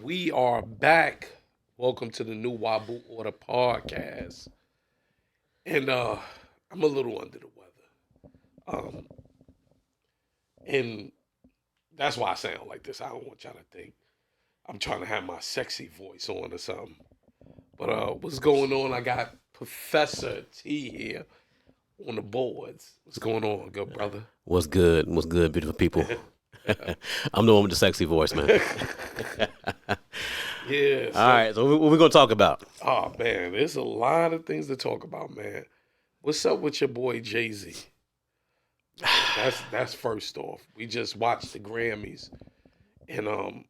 We are back. Welcome to the new Wabu Order Podcast. And I'm a little under the weather. And that's why I sound like this. I don't want y'all to think I'm trying to have my sexy voice on or something. But what's going on? I got Professor T here on the boards. What's going on, good brother? What's good? What's good, beautiful people? I'm the one with the sexy voice, man. Yeah. All right, so what we going to talk about? Oh, man, there's a lot of things to talk about, man. What's up with your boy Jay-Z? That's first off. We just watched the Grammys, and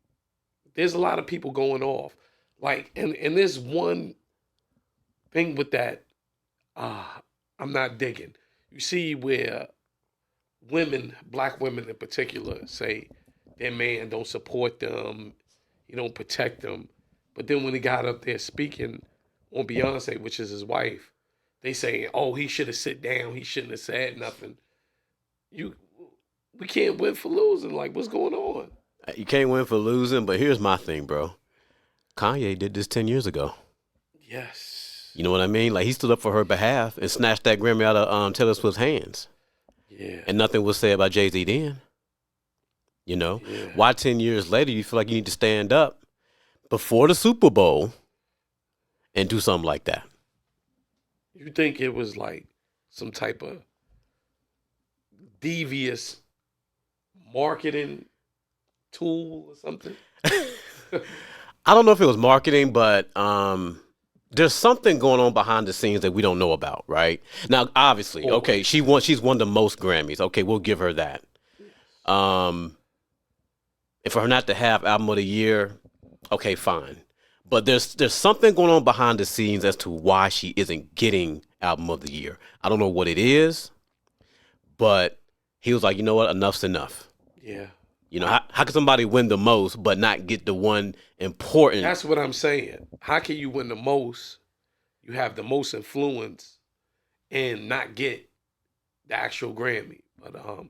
there's a lot of people going off. Like, and there's one thing with that I'm not digging. You see where women, black women in particular, say their man don't support them, he don't protect them. But then when he got up there speaking on Beyonce, which is his wife, they say, oh, he should have sit down, he shouldn't have said nothing. We can't win for losing. Like, what's going on? You can't win for losing, but here's my thing, bro. Kanye did this 10 years ago. Yes. You know what I mean? Like, he stood up for her behalf and snatched that Grammy out of Taylor Swift's hands. Yeah. And nothing was said about Jay-Z then. You know? Yeah. Why 10 years later you feel like you need to stand up before the Super Bowl and do something like that? You think it was like some type of devious marketing tool or something? I don't know if it was marketing, but there's something going on behind the scenes that we don't know about, right? Now, obviously, okay, she's won the most Grammys. Okay, we'll give her that. And for her not to have Album of the Year, okay, fine. But there's something going on behind the scenes as to why she isn't getting Album of the Year. I don't know what it is, but he was like, you know what, enough's enough. Yeah. You know, how can somebody win the most but not get the one important? That's what I'm saying. How can you win the most, you have the most influence, and not get the actual Grammy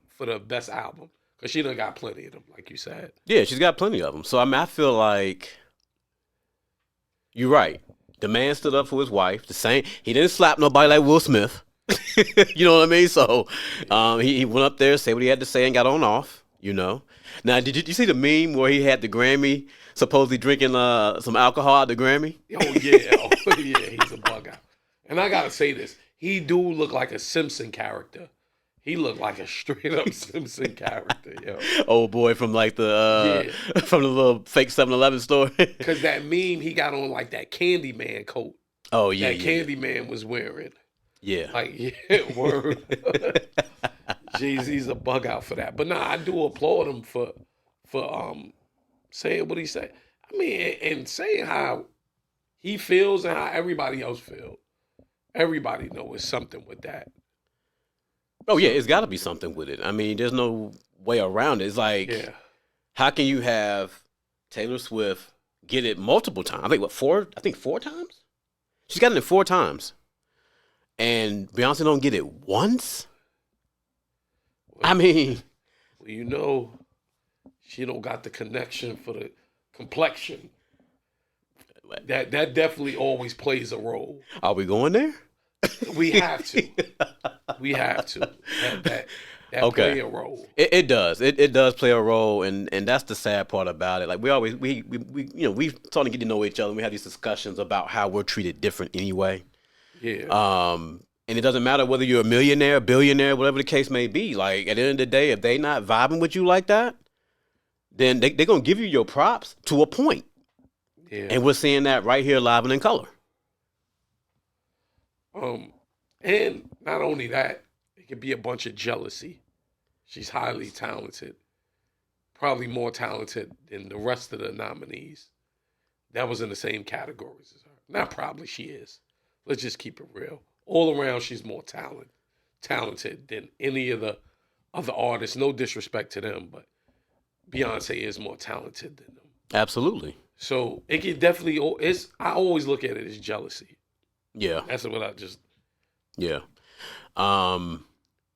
for the best album? Because she done got plenty of them, like you said. Yeah, she's got plenty of them. So, I mean, I feel like you're right. The man stood up for his wife. He didn't slap nobody like Will Smith. You know what I mean? So, he went up there, said what he had to say, and got on off, you know. Now, did you see the meme where he had the Grammy supposedly drinking some alcohol at the Grammy? Oh, yeah. Oh, yeah, he's a bug out. And I got to say this. He do look like a Simpson character. He looked like a straight-up Simpson character, yo. Old boy from like from the little fake 7-Eleven store. Because that meme, he got on like that Candyman coat. Oh, yeah, that Candyman was wearing. Yeah. Like, yeah, word. Jay-Z's a bug out for that. But nah, I do applaud him for saying what he said. I mean, and saying how he feels and how everybody else feels. Everybody knows something with that. Oh, yeah, it's got to be something with it. I mean, there's no way around it. It's like, how can you have Taylor Swift get it multiple times? I think, four times? She's gotten it 4 times. And Beyonce don't get it once? Well, I mean, well, you know, she don't got the connection for the complexion. That definitely always plays a role. Are we going there? We have to. We have to. That play a role. It does. It does play a role, and that's the sad part about it. Like we you know, we starting to get to know each other. And we have these discussions about how we're treated different anyway. Yeah. And it doesn't matter whether you're a millionaire, billionaire, whatever the case may be. Like, at the end of the day, if they not vibing with you like that, then they're going to give you your props to a point. Yeah. And we're seeing that right here live and in color. And not only that, it could be a bunch of jealousy. She's highly talented. Probably more talented than the rest of the nominees. That was in the same categories as her. Not probably, she is. Let's just keep it real. All around, she's more talented than any of the other artists. No disrespect to them, but Beyonce is more talented than them. Absolutely. So it can definitely. I always look at it as jealousy. Yeah. That's what I just. Yeah. So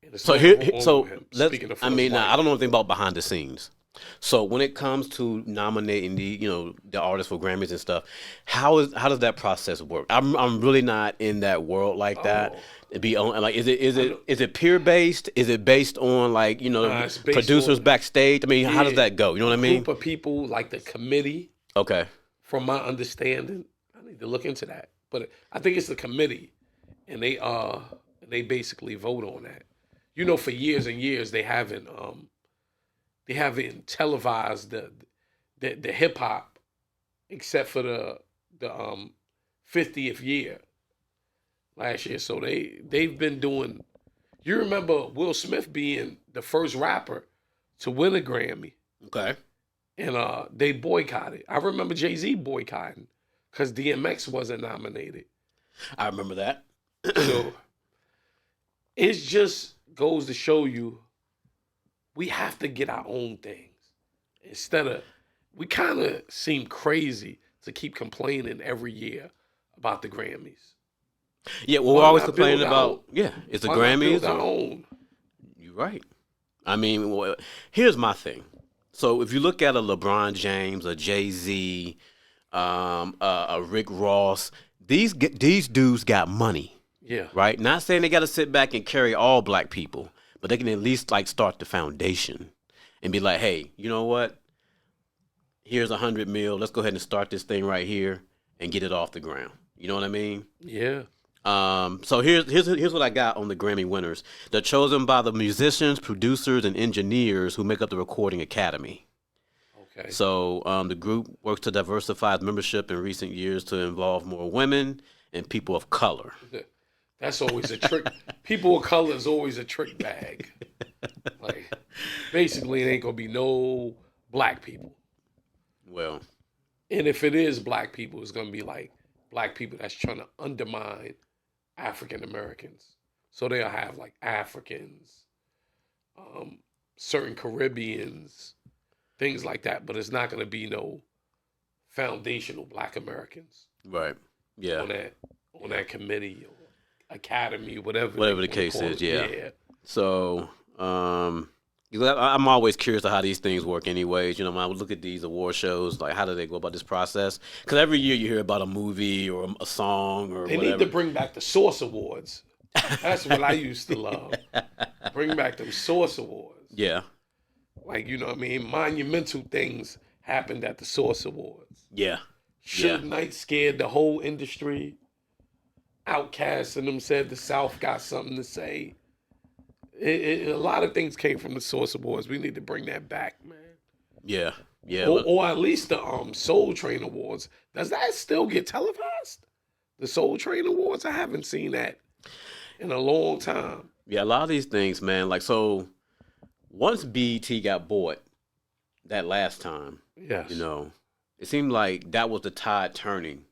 let's. I don't know anything about behind the scenes, So when it comes to nominating the artists for Grammys and stuff, how does that process work? I'm really not in that world like that. Oh, To be on like is I it know. is it peer based? Is it based on like It's based producers on, backstage? I mean, how does yeah, that go? You know a what I mean? group of people like the committee. Okay. From my understanding, I need to look into that. But I think it's the committee, and they basically vote on that. For years and years they haven't televised the hip hop except for the 50th year last year. So they've been doing. You remember Will Smith being the first rapper to win a Grammy, Okay. and they boycotted. I remember Jay-Z boycotting because DMX wasn't nominated. I remember that. So it just goes to show you we have to get our own things instead of we kind of seem crazy to keep complaining every year about the Grammys. Yeah, well, we're Why always not build complaining our about it's the Why not Grammys build our or own? you're right. I mean, here's my thing. So if you look at a LeBron James, a Jay Z, a Rick Ross, these dudes got money, Yeah, right? Not saying they got to sit back and carry all black people, but they can at least like start the foundation and be like, hey, you know what? Here's 100 mil. Let's go ahead and start this thing right here and get it off the ground. You know what I mean? yeah. So here's what I got on the Grammy winners. They're chosen by the musicians, producers, and engineers who make up the Recording Academy. Okay. So the group works to diversify its membership in recent years to involve more women and people of color. That's always a trick. People of color is always a trick bag. Like, basically, it ain't gonna be no black people. Well, And if it is black people, it's gonna be like black people that's trying to undermine African Americans. So they'll have like Africans, um, certain Caribbeans, things like that. But it's not gonna be no foundational black Americans right. Yeah. on that committee or academy, whatever Whatever they the wanna case call is, it. yeah. Yeah. So, I'm always curious to how these things work anyways. When I would look at these award shows, like how do they go about this process? Because every year you hear about a movie or a song or They whatever. need to bring back the Source Awards. That's what I used to love. Bring back them Source Awards. Yeah. Like, what I mean? Monumental things happened at the Source Awards. Yeah. Suge Knight scared the whole industry. Outkast and them said the South got something to say. A lot of things came from the Source Awards. We need to bring that back, man. Yeah. Yeah. Or at least the Soul Train Awards. Does that still get televised? The Soul Train Awards? I haven't seen that in a long time. Yeah, a lot of these things, man. Like, so once BET got bought that last time, Yes. it seemed like that was the tide turning.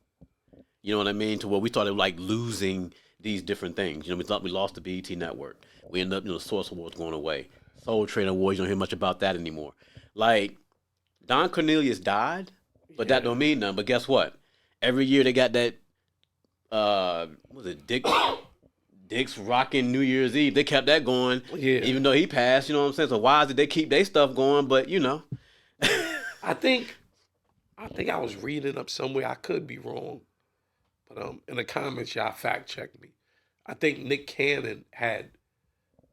You know what I mean? To where we started like losing these different things. We thought we lost the BET network. We ended up, the Source Awards going away. Soul Train Awards, you don't hear much about that anymore. Like, Don Cornelius died, but that don't mean nothing. But guess what? Every year they got that, what was it, Dick's Rockin' New Year's Eve. They kept that going, even though he passed, you know what I'm saying? So why did they keep their stuff going? But, I think I was reading up somewhere. I could be wrong. But in the comments, y'all fact check me. I think Nick Cannon had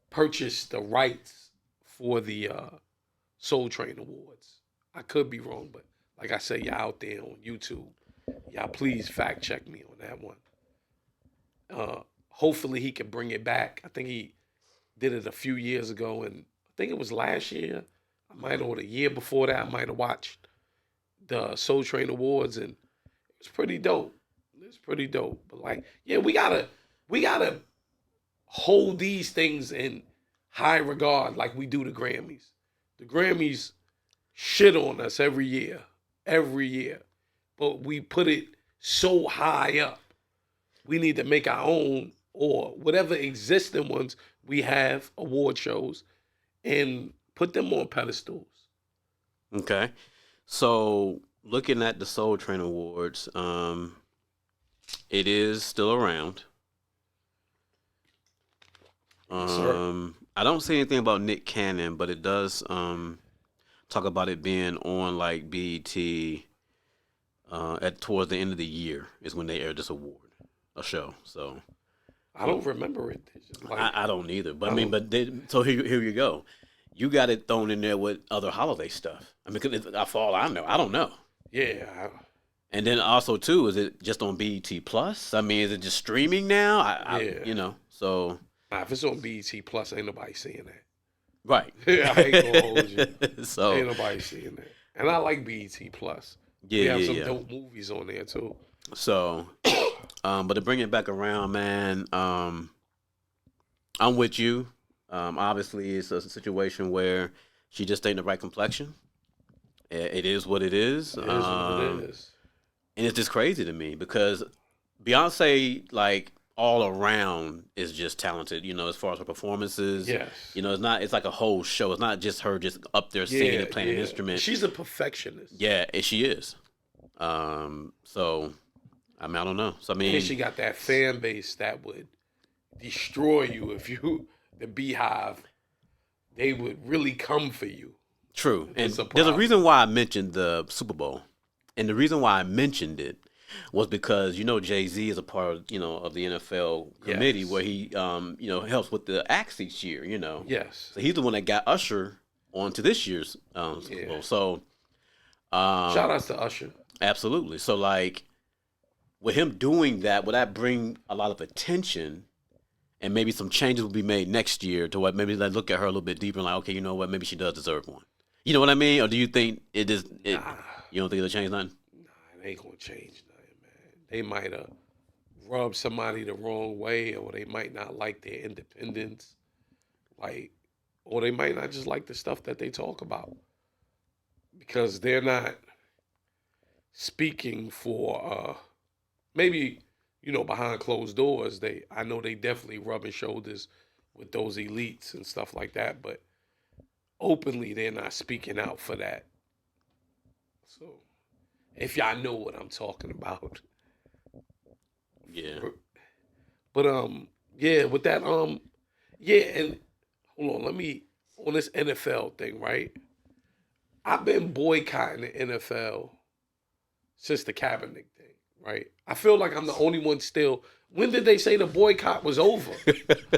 purchased the rights for the Soul Train Awards. I could be wrong, but like I said, y'all out there on YouTube, y'all please fact check me on that one. Hopefully he can bring it back. I think he did it a few years ago, and I think it was last year. Or the year before that, I might have watched the Soul Train Awards, and it was pretty dope. It's pretty dope. But like, yeah, we gotta hold these things in high regard like we do the Grammys. The Grammys shit on us every year. But we put it so high up. We need to make our own or whatever existing ones we have, award shows, and put them on pedestals. Okay. So looking at the Soul Train Awards, it is still around. Yes, sir. I don't see anything about Nick Cannon, but it does talk about it being on like BET at towards the end of the year is when they aired this award, a show. So I don't remember it. It's just like, I don't either. But I I mean, don't. so here you go. You got it thrown in there with other holiday stuff. I mean, 'cause for all I know, I don't know. Yeah, And then also too, is it just on BET Plus? I mean, is it just streaming now? Yeah. You know, so if it's on BET Plus, ain't nobody seeing that. right. I ain't gonna hold you. So Ain't nobody seeing that. And I like BET Plus. yeah, We have yeah, some yeah. dope movies on there too. So, but to bring it back around, man, I'm with you. Obviously, it's a situation where she just ain't the right complexion. It is what it is. It is what it is. And it's just crazy to me because Beyonce, like all around, is just talented. You know, as far as her performances. Yes. You know, it's like a whole show. It's not just her just up there singing and playing an instrument. She's a perfectionist. Yeah, and she is. So, I mean, I don't know. So I mean, And she got that fan base that would destroy you if the Beehive, they would really come for you. true. And It's a there's a problem. reason why I mentioned the Super Bowl, and the reason why I mentioned it was because Jay-Z is a part of of the NFL committee Yes. where he helps with the acts each year. Yes. So he's the one that got Usher onto this year's Super Bowl. So Shout outs to Usher. absolutely. So like with him doing that, would that bring a lot of attention? And maybe some changes will be made next year to what maybe let's look at her a little bit deeper and like, okay, you know what, maybe she does deserve one. You know what I mean? Or do you think it is? Nah. You don't think it'll change nothing? Nah, it ain't gonna change nothing, man. They might have rubbed somebody the wrong way, or they might not like their independence, or they might not just like the stuff that they talk about because they're not speaking for maybe behind closed doors. I know they definitely rubbing shoulders with those elites and stuff like that, but openly they're not speaking out for that. So if y'all know what I'm talking about. Yeah. But yeah, with that yeah, and hold on, on this NFL thing, right? I've been boycotting the NFL since the Kaepernick thing, right? I feel like I'm the only one still. When did they say the boycott was over?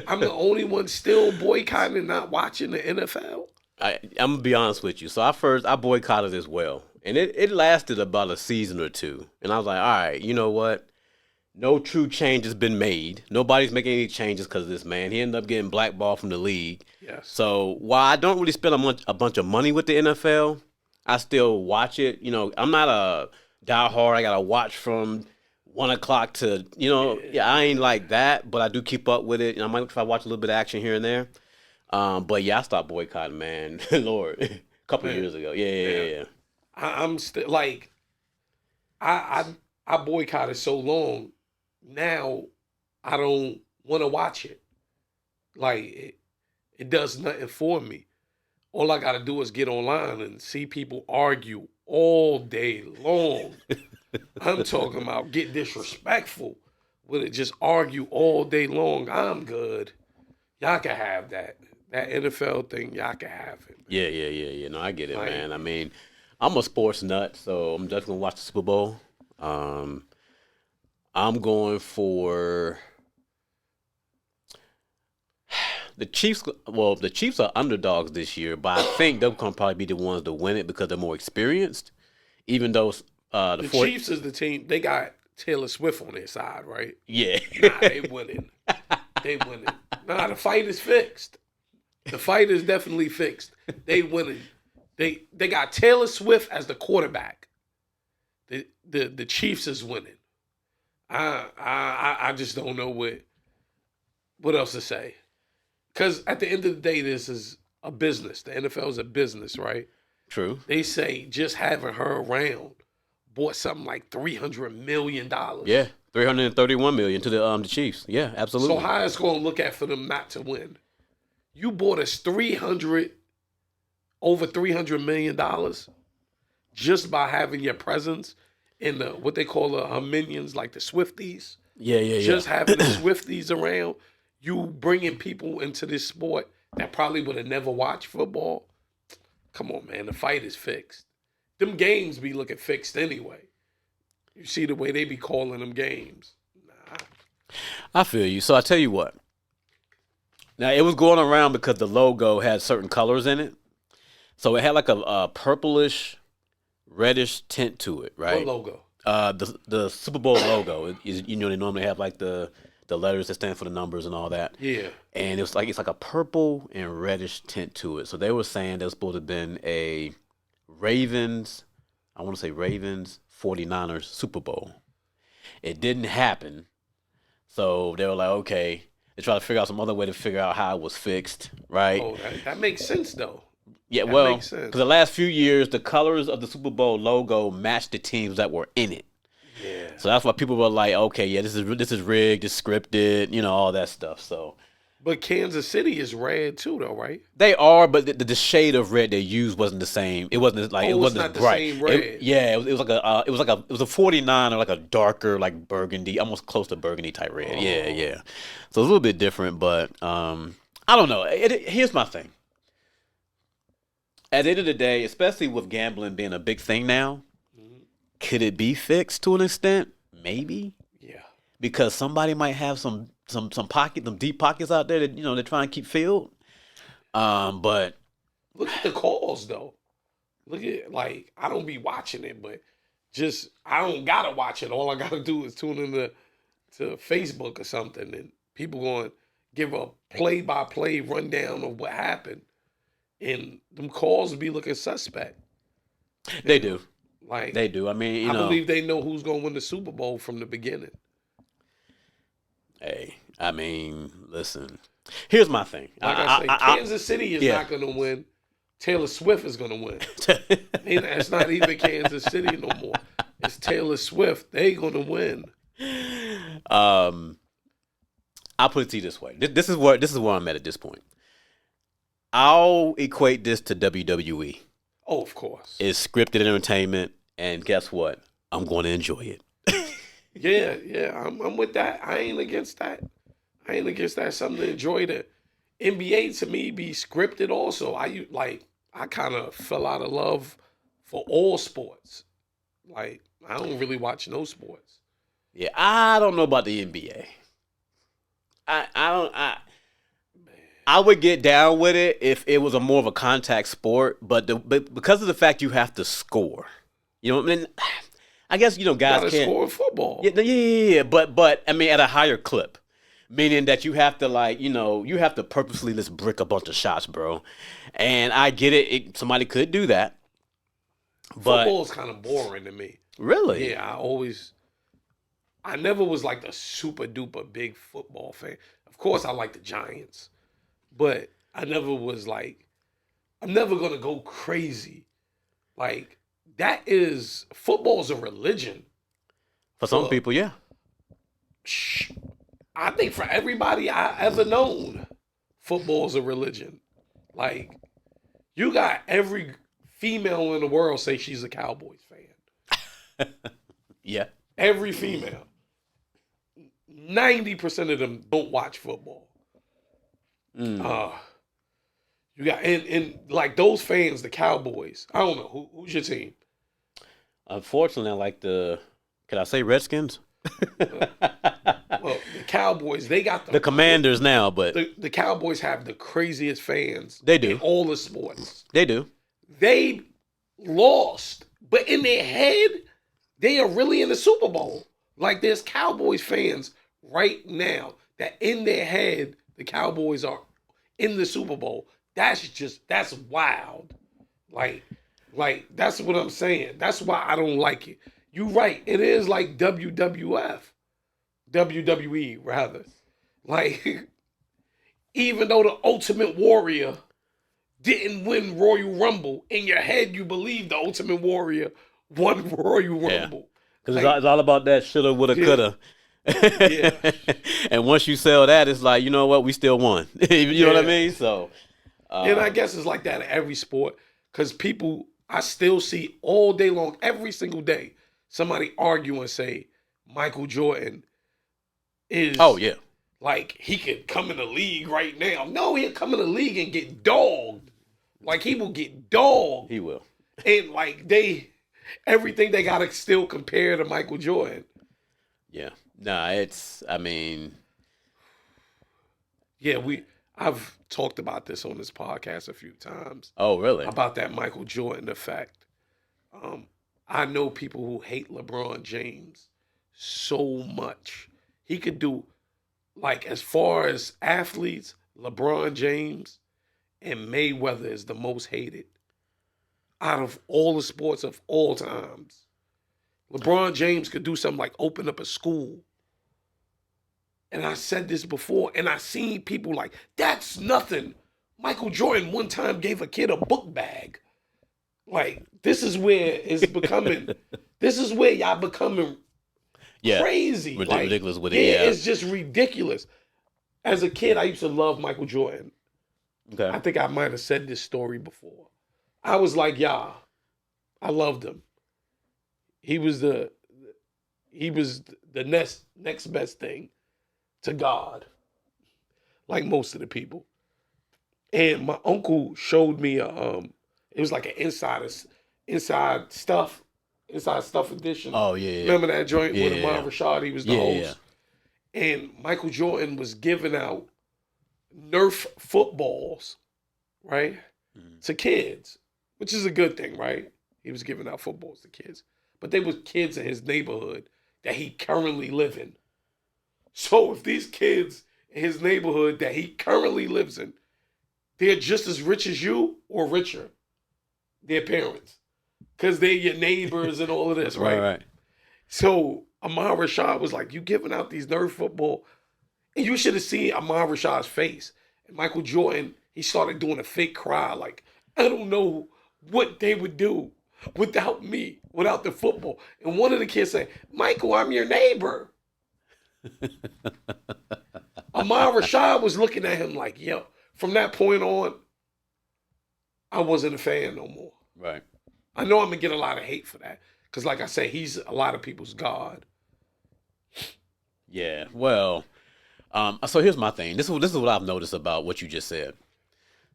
I'm the only one still boycotting and not watching the NFL. I'm gonna be honest with you. So I boycotted as well, and it lasted about a season or two, and I was like, all right, you know what? No true change has been made. Nobody's making any changes because of this man. He ended up getting blackballed from the league. Yes. So while I don't really spend a bunch of money with the NFL, I still watch it. I'm not a diehard. I gotta watch from 1 o'clock to I ain't like that, but I do keep up with it. And I might try to watch a little bit of action here and there. But yeah, I stopped boycotting, man. Lord, a couple years ago. Yeah. I'm still like, I boycotted so long. Now I don't want to watch it. Like it does nothing for me. All I got to do is get online and see people argue all day long. I'm talking about get disrespectful with it. Just argue all day long. I'm good. Y'all can have that. That NFL thing, y'all can have it. Yeah. No, I get it, Like- man. I mean, I'm a sports nut, so I'm definitely gonna watch the Super Bowl. I'm going for the Chiefs. Well, the Chiefs are underdogs this year, but I think they'll probably be the ones to win it because they're more experienced. Even though The Chiefs is the team. They got Taylor Swift on their side, right? yeah, Nah, they winning. They winning. Nah, the fight is fixed. The fight is definitely fixed. They winning. They got Taylor Swift as the quarterback. The Chiefs is winning. I just don't know what else to say. Because at the end of the day, this is a business. The NFL is a business, right? true. They say just having her around bought something like $300 million. Yeah, 331 million to the Chiefs. Yeah, absolutely. So how it's going to look at for them not to win? You bought us over $300 million just by having your presence in the what they call the minions, like the Swifties. yeah. Just having the Swifties around, you bringing people into this sport that probably would have never watched football. come on, man, the fight is fixed. Them games be looking fixed anyway. You see the way they be calling them games. Nah. I feel you. So I tell you what. Now it was going around because the logo had certain colors in it. So it had like a purplish, reddish tint to it, right? What logo? The Super Bowl logo is, they normally have like the letters that stand for the numbers and all that. Yeah. And it's like a purple and reddish tint to it. So they were saying there was supposed to have been a Ravens 49ers Super Bowl. It didn't happen. So they were like, okay, they tried to figure out some other way to figure out how it was fixed, right? Oh, that makes sense though. Yeah, That well, makes sense. because the last few years, the colors of the Super Bowl logo matched the teams that were in it. Yeah. So that's why people were like, okay, yeah, this is rigged, it's scripted, all that stuff. So But Kansas City is red too, though, right? they are, but the shade of red they used wasn't the same. It wasn't like Oh, it wasn't it's not as bright. the same red. It was a 49 or like a darker, like burgundy, almost close to burgundy type red. Oh. Yeah. So it's a little bit different, but I don't know. Here's my thing. At the end of the day, especially with gambling being a big thing now, could it be fixed to an extent? Maybe. Yeah. Because somebody might have some deep pockets out there that they're trying to keep filled. But Look at the calls though. Look at I don't be watching it, but I don't gotta watch it. All I gotta do is tune into to Facebook or something, and people going to give a play-by-play rundown of what happened, and them calls be looking suspect. they do. They do. I mean, I believe they know who's gonna win the Super Bowl from the beginning. Hey, I mean, listen. Here's my thing. Like I say, Kansas City is not gonna win. Taylor Swift is gonna win. It's not even Kansas City no more. It's Taylor Swift. They gonna win. I'll put it to you this way. This is where I'm at this point. I'll equate this to WWE. Oh, of course. It's scripted entertainment, and guess what? I'm going to enjoy it. Yeah, I'm with that. I ain't against that. Something to enjoy. The NBA to me be scripted also. I kind of fell out of love for all sports. I don't really watch no sports. Yeah, I don't know about the NBA. I would get down with it if it was more of a contact sport, but because of the fact you have to score, I mean, I guess guys can't score in football. Yeah. But I mean, at a higher clip, meaning that you have to you have to purposely just brick a bunch of shots, bro. And I get it. Somebody could do that. But football is kind of boring to me. Really? Yeah, I never was like the super duper big football fan. Of course, I like the Giants. But I never was I'm never going to go crazy. Football's a religion. For some people, yeah. I think for everybody I ever known, football's a religion. You got every female in the world say she's a Cowboys fan. Yeah. Every female. 90% of them don't watch football. You got and those fans, the Cowboys. I don't know who's your team. Unfortunately, I like can I say Redskins? Well, the Cowboys, they got the Commanders now, but the Cowboys have the craziest fans. They do. In all the sports. They do. They lost, but in their head, they are really in the Super Bowl. There's Cowboys fans right now that in their head, the Cowboys are in the Super Bowl. That's wild. That's what I'm saying. That's why I don't like it. You're right. It is like WWF. WWE, rather. Even though the Ultimate Warrior didn't win Royal Rumble, in your head you believe the Ultimate Warrior won Royal Rumble. Because it's all about that shoulda, woulda, coulda. Yeah. And once you sell that, it's like, you know what, we still won. You know what I mean? So, and I guess it's like that in every sport, because I still see all day long, every single day, somebody argue and say Michael Jordan is he could come in the league right now. No, he'll come in the league and get dogged Like he will get dogged. He will. And like everything they gotta still compare to Michael Jordan. Yeah. Nah, I mean. Yeah, I've talked about this on this podcast a few times. Oh, really? About that Michael Jordan effect. I know people who hate LeBron James so much. He could do, like, as far as athletes, LeBron James and Mayweather is the most hated out of all the sports of all times. LeBron James could do something like open up a school. And I said this before, and I seen people like, that's nothing. Michael Jordan one time gave a kid a book bag. Like, this is where it's becoming, this is where y'all becoming crazy. Ridiculous with it. Yeah, it's just ridiculous. As a kid, I used to love Michael Jordan. Okay. I think I might have said this story before. I was like, yeah, I loved him. He was the next best thing to God, like most of the people. And my uncle showed me it was like an inside stuff edition. Oh yeah. Remember that joint with Yeah. Ahmad Rashad? He was the host. Yeah. And Michael Jordan was giving out Nerf footballs, right, to kids, which is a good thing, right? He was giving out footballs to kids, but they were kids in his neighborhood that he currently live in. So if these kids in his neighborhood that he currently lives in, they're just as rich as you or richer, their parents, because they're your neighbors and all of this, right? Right. So Ahmad Rashad was like, you giving out these Nerf football, and you should have seen Ahmad Rashad's face. And Michael Jordan, he started doing a fake cry, like, I don't know what they would do without me, without the football. And one of the kids said, Michael, I'm your neighbor. Ahmad Rashad was looking at him like, yo, from that point on, I wasn't a fan no more. Right. I know I'm going to get a lot of hate for that. Because like I say, he's a lot of people's God. Yeah. Well, so here's my thing. This is what I've noticed about what you just said.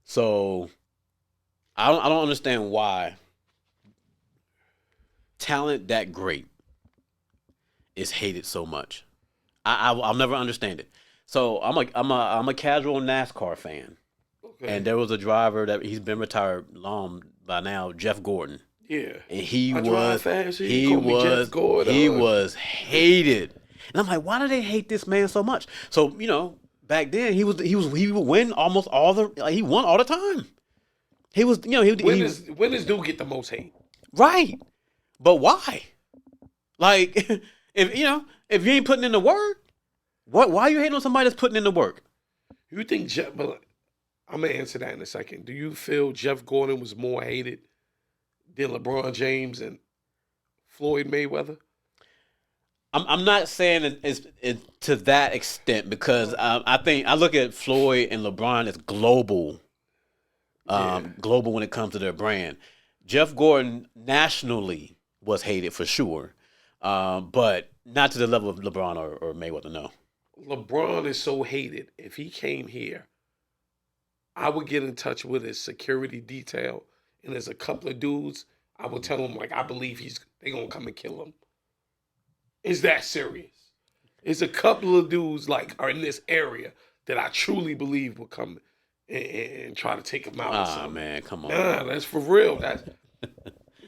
So I don't understand why talent that great is hated so much. I'll never understand it. So I'm a casual NASCAR fan, okay. And there was a driver that he's been retired long by now, Jeff Gordon. Yeah, and he was hated, and I'm like, why do they hate this man so much? So back then he would win almost all he won all the time. He was when does dude get the most hate? Right, but why? Like if you ain't putting in the work. Why are you hating on somebody that's putting in the work? You think but I'm gonna answer that in a second. Do you feel Jeff Gordon was more hated than LeBron James and Floyd Mayweather? I'm not saying it's to that extent because I think I look at Floyd and LeBron as global, global when it comes to their brand. Jeff Gordon nationally was hated for sure, but not to the level of LeBron or Mayweather. No. LeBron is so hated. If he came here, I would get in touch with his security detail, and there's a couple of dudes, I would tell them, like, I believe they gonna come and kill him. It's that serious. It's a couple of dudes, like, are in this area that I truly believe will come and try to take him out or something. Man, come on. Nah, that's for real.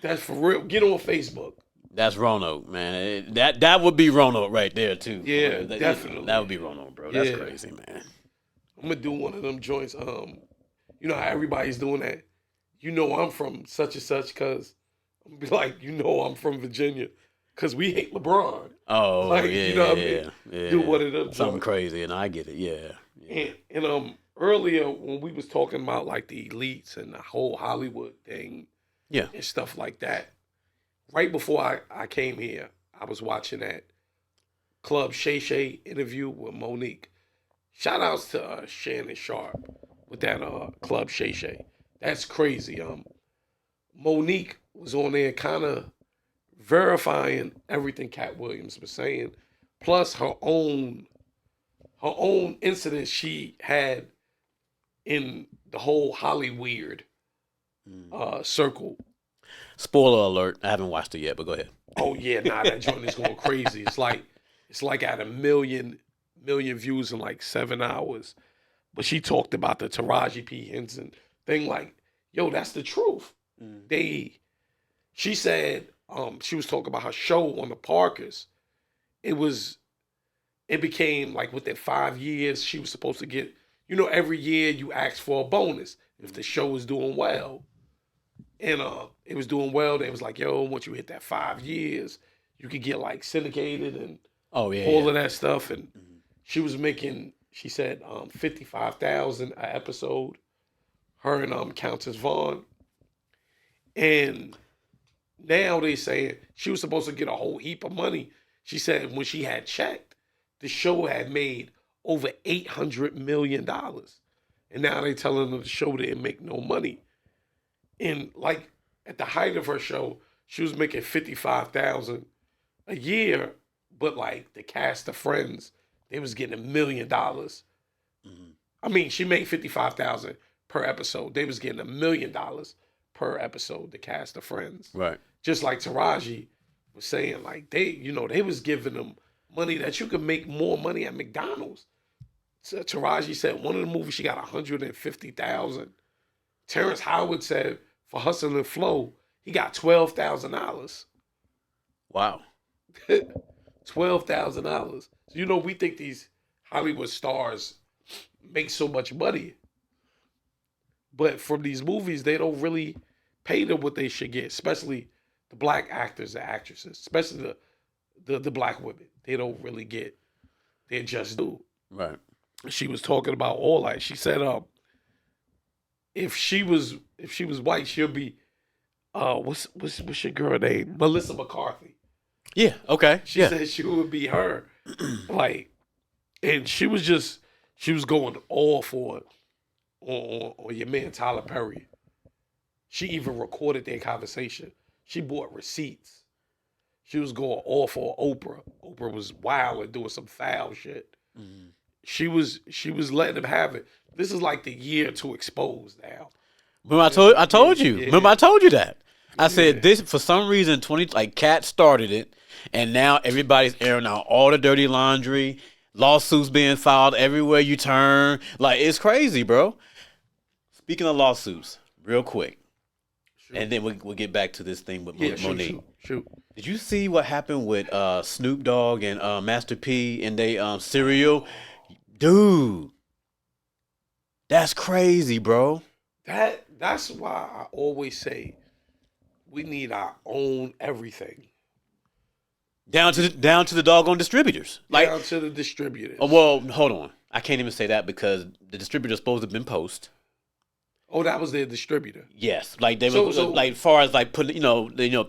That's for real. Get on Facebook. That's Roanoke, man. That would be Roanoke right there too. Yeah, definitely. That would be Roanoke, bro. That's crazy, man. I'm gonna do one of them joints. You know how everybody's doing that. I'm from such and such because I'm gonna be like, I'm from Virginia because we hate LeBron. Oh, like, you know what I mean? Yeah. Do one of them something joints. Crazy, and I get it. Yeah. And earlier when we was talking about like the elites and the whole Hollywood thing, and stuff like that. Right before I came here, I was watching that Club Shay Shay interview with Monique. Shout outs to Shannon Sharp with that Club Shay Shay. That's crazy. Monique was on there kind of verifying everything Cat Williams was saying, plus her own incident she had in the whole Hollyweird Circle. Spoiler alert. I haven't watched it yet, but go ahead. Oh yeah, nah, that joint is going crazy. It's like at a million views in like 7 hours. But she talked about the Taraji P. Henson thing, like, yo, that's the truth. She said, she was talking about her show on the Parkers. It became like within 5 years, she was supposed to get, every year you ask for a bonus if the show was doing well. And it was doing well. They was like, yo, once you hit that 5 years, you could get like syndicated and all of that stuff. And she was making, she said, $55,000 an episode. Her and Countess Vaughn. And now they saying she was supposed to get a whole heap of money. She said when she had checked, the show had made over $800 million. And now they telling them the show didn't make no money. And like at the height of her show, she was making $55,000 a year, but like the cast of Friends, they was getting $1 million. I mean, she made $55,000 per episode. They was getting $1 million per episode. The cast of Friends, right? Just like Taraji was saying, like they was giving them money that you could make more money at McDonald's. So Taraji said one of the movies she got $150,000. Terrence Howard said for Hustle and Flow, he got $12,000. Wow. $12,000. So, we think these Hollywood stars make so much money. But from these movies, they don't really pay them what they should get, especially the black actors and actresses, especially the black women. They don't really get their just due. Right. She was talking about all that. She said, if she was white, she'll be what's your girl name? Melissa McCarthy. Yeah, okay. She said she would be her. Like, and she was going all for it on your man Tyler Perry. She even recorded their conversation. She bought receipts. She was going all for Oprah. Oprah was wild and doing some foul shit. Mm-hmm. She was letting them have it. This is like the year to expose now. Remember I told you. Yeah. Remember I told you that. I said this for some reason. Cat started it, and now everybody's airing out all the dirty laundry. Lawsuits being filed everywhere you turn. Like, it's crazy, bro. Speaking of lawsuits, real quick, and then we'll get back to this thing with Monique. Shoot. Did you see what happened with Snoop Dogg and Master P and they cereal? Dude, that's crazy, bro. That's why I always say we need our own everything. Down to the doggone distributors. Down to the distributors. Well, hold on. I can't even say that because the distributor's supposed to have been Post. Oh, that was their distributor. Yes, like they were like as far as like putting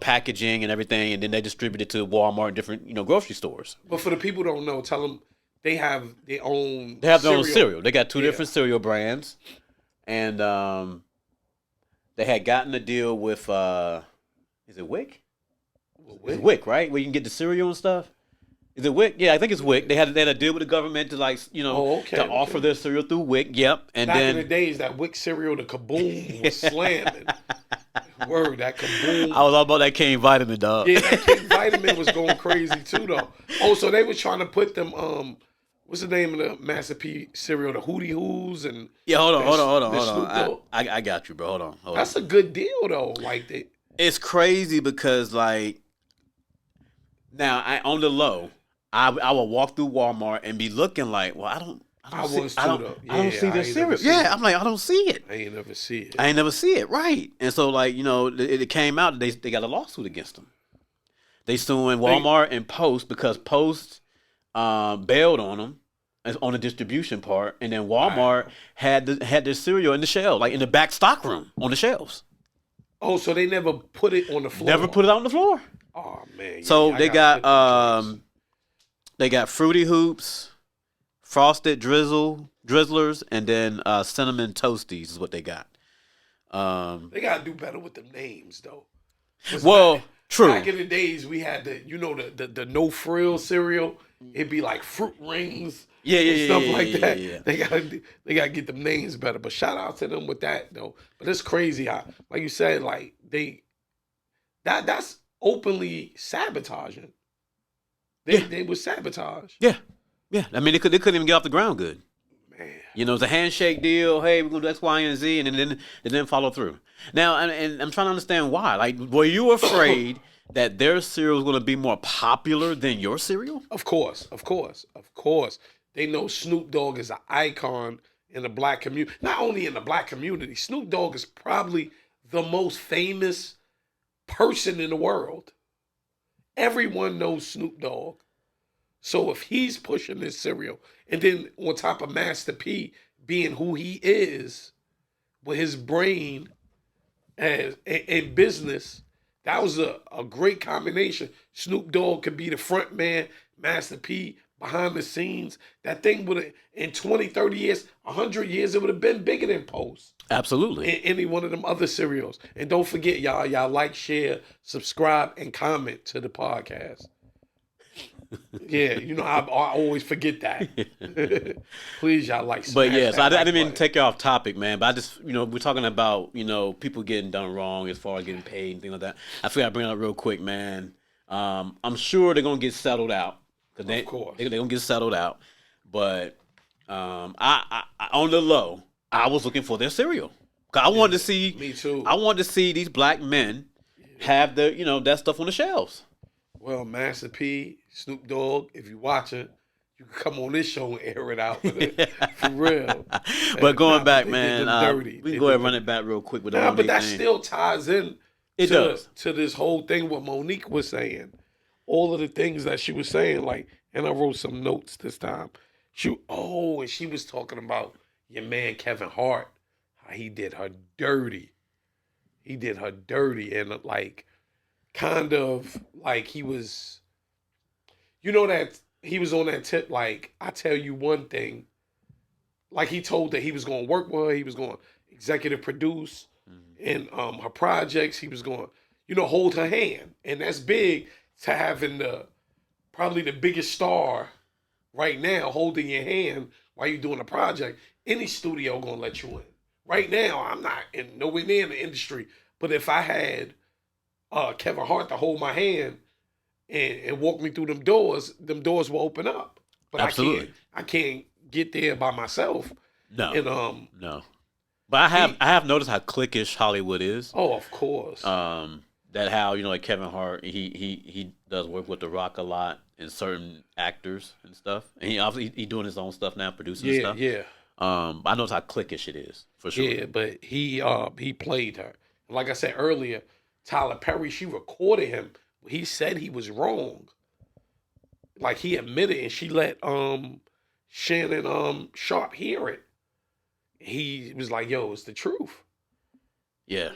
packaging and everything, and then they distribute it to Walmart and different grocery stores. But for the people who don't know, tell them they have their own. They have their own cereal. They got two different cereal brands, and they had gotten a deal with is it Wick? It's Wick, right? Where you can get the cereal and stuff. Is it Wick? Yeah, I think it's Wick. They had a deal with the government to offer their cereal through Wick. Yep. And back in the days, that Wick cereal, the Kaboom was slamming. Word, that Kaboom. I was all about that Cane Vitamin, dog. Yeah, that Cane Vitamin was going crazy too, though. Oh, so they was trying to put them. What's the name of the Master P cereal? The Hootie Hoos and hold on. I got you, bro. Hold on. That's a good deal, though. Like it's crazy because like now on the low. I will walk through Walmart and be looking like, well, I don't see their cereal. Yeah, I'm like, I don't see it. I ain't never see it. I ain't never see it, right? And so, like, it came out they got a lawsuit against them. They suing Walmart and Post because Post bailed on them on the distribution part, and then Walmart had their cereal in the shelf, like in the back stock room on the shelves. Oh, so they never put it on the floor. Never put it out on the floor. Oh man. So they got They got Fruity Hoops, Frosted Drizzlers, and then Cinnamon Toasties is what they got. They gotta do better with the names though. Well, true. Back in the days, we had the no frill cereal, it'd be like fruit rings Yeah, and stuff like yeah, that. yeah. They gotta get them names better. But shout out to them with that though. But it's crazy how, like you said, like that's openly sabotaging. They was sabotage. Yeah. I mean, they couldn't even get off the ground good. Man. You know, it's a handshake deal. Hey, we're gonna do X, Y, and Z, and then they didn't follow through. Now, and I'm trying to understand why. Like, were you afraid that their cereal was gonna be more popular than your cereal? Of course. They know Snoop Dogg is an icon in the black community. Not only in the black community, Snoop Dogg is probably the most famous person in the world. Everyone knows Snoop Dogg. So if he's pushing this cereal, and then on top of Master P being who he is, with his brain and business, that was a great combination. Snoop Dogg could be the front man, Master P behind the scenes. That thing would have, in 20, 30 years, 100 years, it would have been bigger than Post. Absolutely. In any one of them other cereals. And don't forget, y'all like, share, subscribe, and comment to the podcast. Yeah, you know, I always forget that. Please, y'all like. But yeah, so I didn't mean to button. take you off topic, man. But I just, we're talking about, people getting done wrong as far as getting paid and things like that. I figured I'd bring it up real quick, man. I'm sure they're gonna get settled out. Of course, they're gonna get settled out. But I on the low, I was looking for their cereal. 'Cause I wanted to see. Me too. I wanted to see these black men have that stuff on the shelves. Well, Master P, Snoop Dogg, if you're watching, you can come on this show and air it out. For real. But going back, they man, did them dirty. we can go ahead and run it back real quick with the Nah, Monique but that thing. still ties in to this whole thing what Monique was saying. All of the things that she was saying, like, and I wrote some notes this time. And she was talking about your man Kevin Hart, how he did her dirty. He did her dirty, and like, kind of like he was, that he was on that tip, like, I tell you one thing, like he told that he was going to work with her, he was going to executive produce in her projects, he was going to, hold her hand. And that's big to having probably the biggest star right now holding your hand while you're doing a project. Any studio going to let you in. Right now, I'm not nowhere near in the industry, but if I had Kevin Hart to hold my hand and walk me through them doors will open up. But absolutely, I can't get there by myself. No, and no. But I have noticed how cliquish Hollywood is. Oh, of course. That how like Kevin Hart, he does work with The Rock a lot and certain actors and stuff, and he obviously he doing his own stuff now, producing stuff. Yeah. I notice how cliquish it is for sure. Yeah, but he played her. Like I said earlier, Tyler Perry, she recorded him. He said he was wrong. Like, he admitted, and she let Shannon Sharp hear it. He was like, "Yo, it's the truth." Yeah.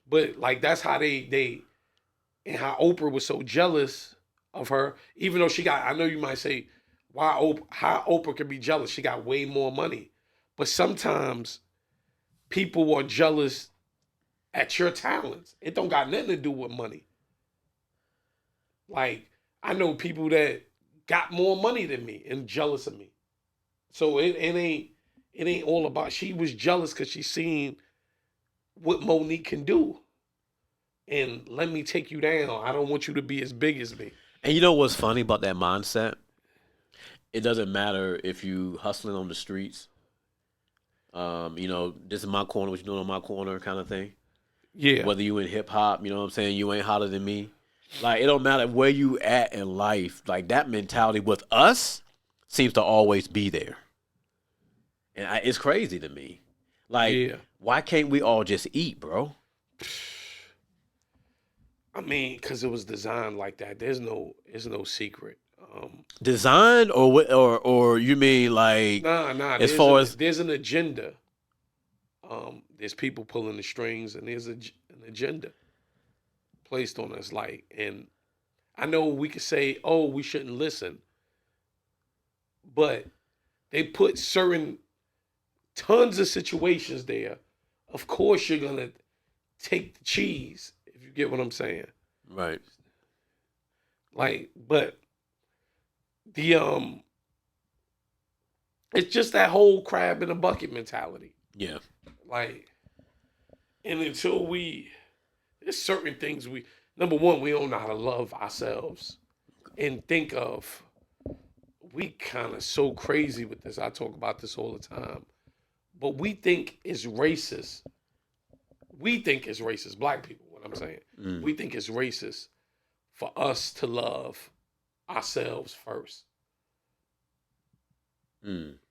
But that's how they and how Oprah was so jealous of her, even though she got. I know you might say, how Oprah can be jealous? She got way more money, but sometimes people are jealous at your talents. It don't got nothing to do with money. Like, I know people that got more money than me and jealous of me. So it ain't all about. She was jealous because she seen what Monique can do. And let me take you down. I don't want you to be as big as me. And you know what's funny about that mindset? It doesn't matter if you hustling on the streets. This is my corner, what you doing on my corner kind of thing. Yeah. Whether you in hip hop, you know what I'm saying? You ain't hotter than me. Like, it don't matter where you at in life. Like, that mentality with us seems to always be there. And it's crazy to me. Like, why can't we all just eat, bro? I mean, because it was designed like that. There's no secret. Designed or you mean like Nah. As far as there's an agenda. There's people pulling the strings, and there's an agenda placed on us. Like, and I know we could say, "Oh, we shouldn't listen," but they put tons of situations there. Of course, you're gonna take the cheese, if you get what I'm saying. right. Like, but the it's just that whole crab in a bucket mentality. Yeah. Like, and until there's certain things number one, we don't know how to love ourselves and think of, we kind of so crazy with this. I talk about this all the time, but we think it's racist. We think it's racist, black people, what I'm saying. We think it's racist for us to love ourselves first.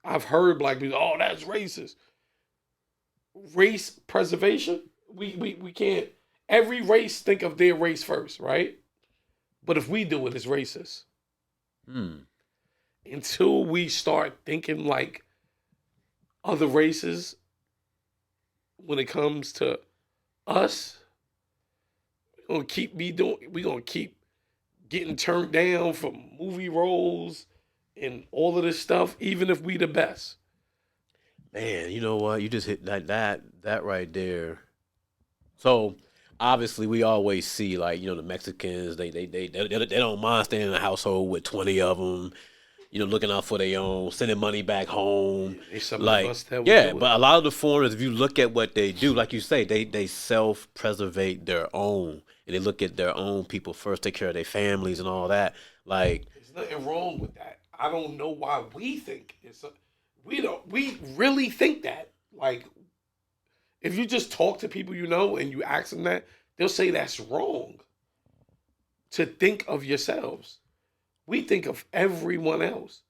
I've heard black people, oh, that's racist. Race preservation, we can't, every race think of their race first, right? But if we do it, it's racist. Until we start thinking like other races when it comes to us, we're gonna keep getting turned down from movie roles and all of this stuff, even if we the best. Man, you know what? You just hit that right there. So obviously, we always see like the Mexicans. They don't mind staying in a household with 20 of them. Looking out for their own, sending money back home. Like, yeah, but a lot of the foreigners, if you look at what they do, like you say, they self-preservate their own, and they look at their own people first, take care of their families and all that. Like, there's nothing wrong with that. I don't know why we think we really think that. Like, if you just talk to people and you ask them that, they'll say that's wrong to think of yourselves. We think of everyone else.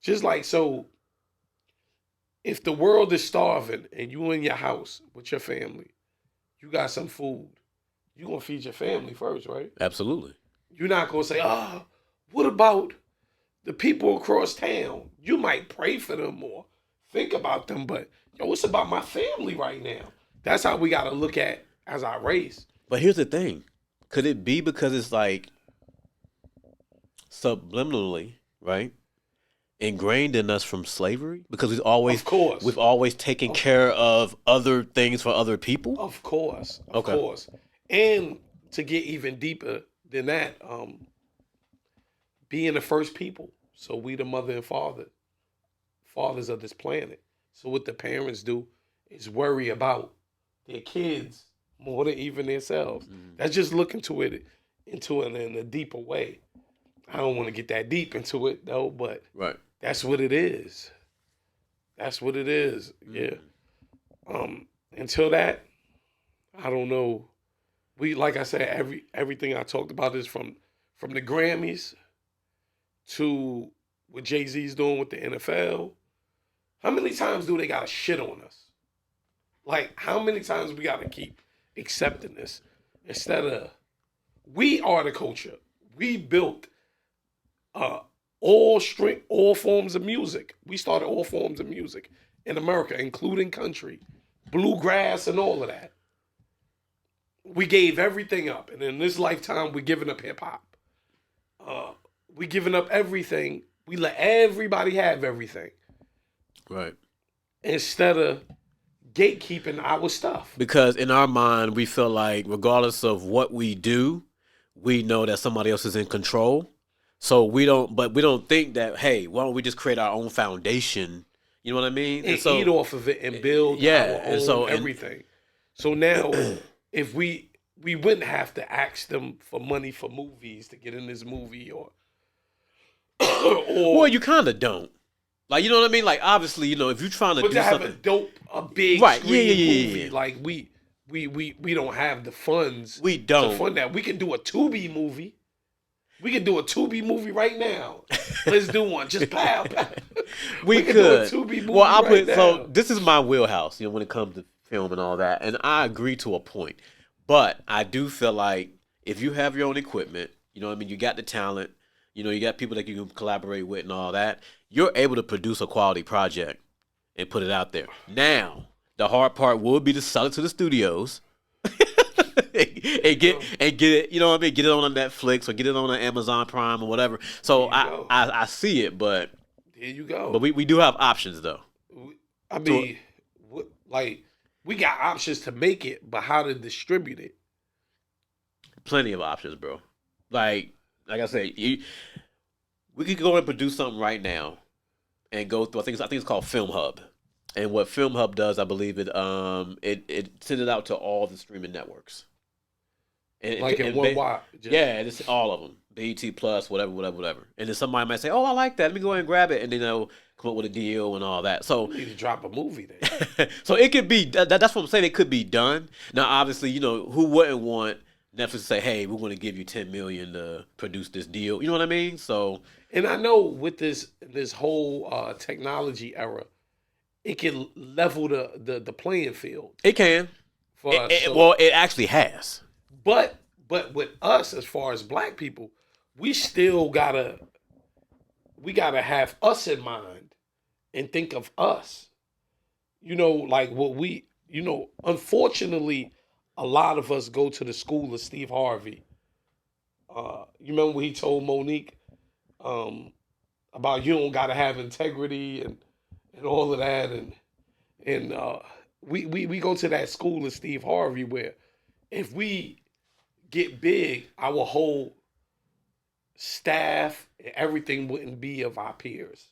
Just like, so if the world is starving and you in your house with your family, you got some food, you're going to feed your family first, right? Absolutely. You're not going to say, what about the people across town? You might pray for them or think about them, but it's about my family right now. That's how we got to look at as our race. But here's the thing. Could it be because it's like subliminally, right, ingrained in us from slavery? Because we've always taken care of other things for other people? Of course. Of course. And to get even deeper than that, being the first people. So we the mother and fathers of this planet. So what the parents do is worry about their kids more than even themselves. That's just looking into it in a deeper way. I don't want to get that deep into it though, but that's what it is. That's what it is. Yeah. Until that, I don't know. Like I said, everything I talked about is from the Grammys to what Jay-Z's doing with the NFL. How many times do they gotta shit on us? Like, how many times we gotta keep accepting this instead of, we are the culture. We built all forms of music. We started all forms of music in America, including country, bluegrass, and all of that. We gave everything up, and in this lifetime, we're giving up hip hop. We're giving up everything. We let everybody have everything, right? Instead of gatekeeping our stuff. Because in our mind, we feel like regardless of what we do, we know that somebody else is in control. So we don't think that, hey, why don't we just create our own foundation? You know what I mean? And eat off of it and build our own everything. So now, if we wouldn't have to ask them for money for movies to get in this movie or well, you kind of don't. Like, you know what I mean? Like, obviously, if you're trying to do something, a big movie, like we don't have the funds. We don't to fund that. We can do a Tubi movie. We can do a Tubi movie right now. Let's do one. Just pow. We could do a Tubi movie now. So this is my wheelhouse, when it comes to film and all that, and I agree to a point. But I do feel like if you have your own equipment, you got the talent, you got people that you can collaborate with and all that, you're able to produce a quality project and put it out there. Now, the hard part would be to sell it to the studios and get it, get it on Netflix or get it on Amazon Prime or whatever. So I see it, but there you go. But we do have options though. I mean, we got options to make it, but how to distribute it? Plenty of options, bro. Like I said, We could go and produce something right now and go through. I think it's called Film Hub. And what Film Hub does, I believe it sends it out to all the streaming networks. And Like in one wide. Yeah, it's all of them. BET Plus, whatever. And then somebody might say, "Oh, I like that. Let me go ahead and grab it," and then they'll come up with a deal and all that. So you need to drop a movie there. so it could be. That's what I'm saying. It could be done. Now, obviously, who wouldn't want Netflix to say, "Hey, we're going to give you $10 million to produce this deal." You know what I mean? So, and I know with this whole technology era, it can level the playing field. It can. For us. Well, it actually has. But with us, as far as black people, we still gotta have us in mind and think of us. Like what we, unfortunately, a lot of us go to the school of Steve Harvey. You remember when he told Monique about you don't gotta have integrity and all of that, and we go to that school of Steve Harvey where if we get big, our whole staff and everything wouldn't be of our peers.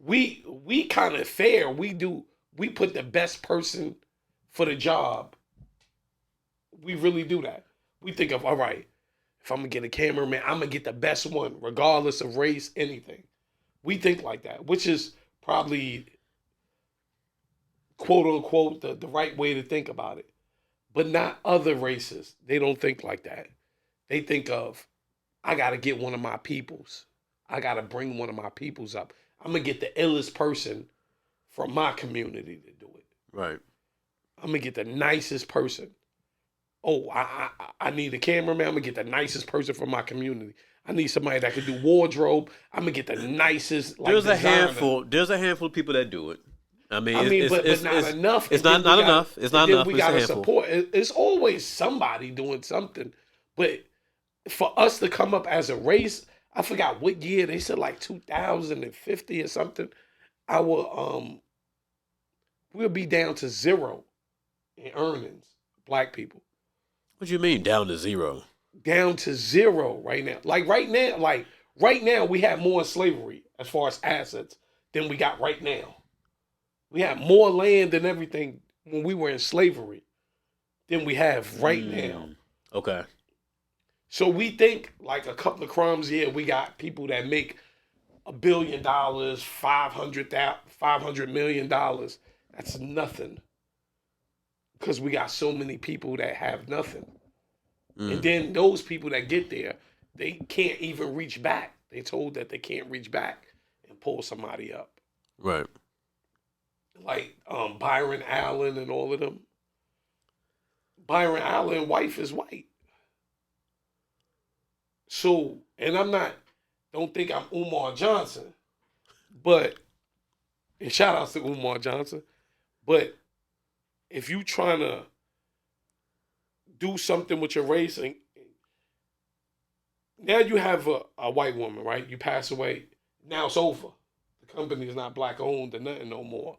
We kind of fair. We put the best person for the job. We really do that. We think of, all right, if I'm gonna get a cameraman, I'm gonna get the best one, regardless of race, anything. We think like that, which is probably quote unquote the right way to think about it. But not other races. They don't think like that. They think of, I got to get one of my peoples. I got to bring one of my peoples up. I'm going to get the illest person from my community to do it. Right. I'm going to get the nicest person. Oh, I need a cameraman. I'm going to get the nicest person from my community. I need somebody that can do wardrobe. I'm going to get the nicest There's a designer. handful of people that do it. But not enough. It's not enough. It's not enough. We got to support. It's always somebody doing something. But for us to come up as a race, I forgot what year, they said like 2050 or something, we'll be down to zero in earnings, black people. What do you mean down to zero? Down to zero right now. Like right now we have more slavery as far as assets than we got right now. We have more land and everything when we were in slavery than we have right now. Okay. So we think like a couple of crumbs, we got people that make $1 billion, $500 million. That's nothing. Because we got so many people that have nothing. And then those people that get there, they can't even reach back. They told that they can't reach back and pull somebody up. Right. Like Byron Allen and all of them. Byron Allen's wife is white. So, and don't think I'm Umar Johnson, and shout outs to Umar Johnson, but if you trying to do something with your race, and now you have a white woman, right? You pass away, now it's over. The company is not black owned or nothing no more.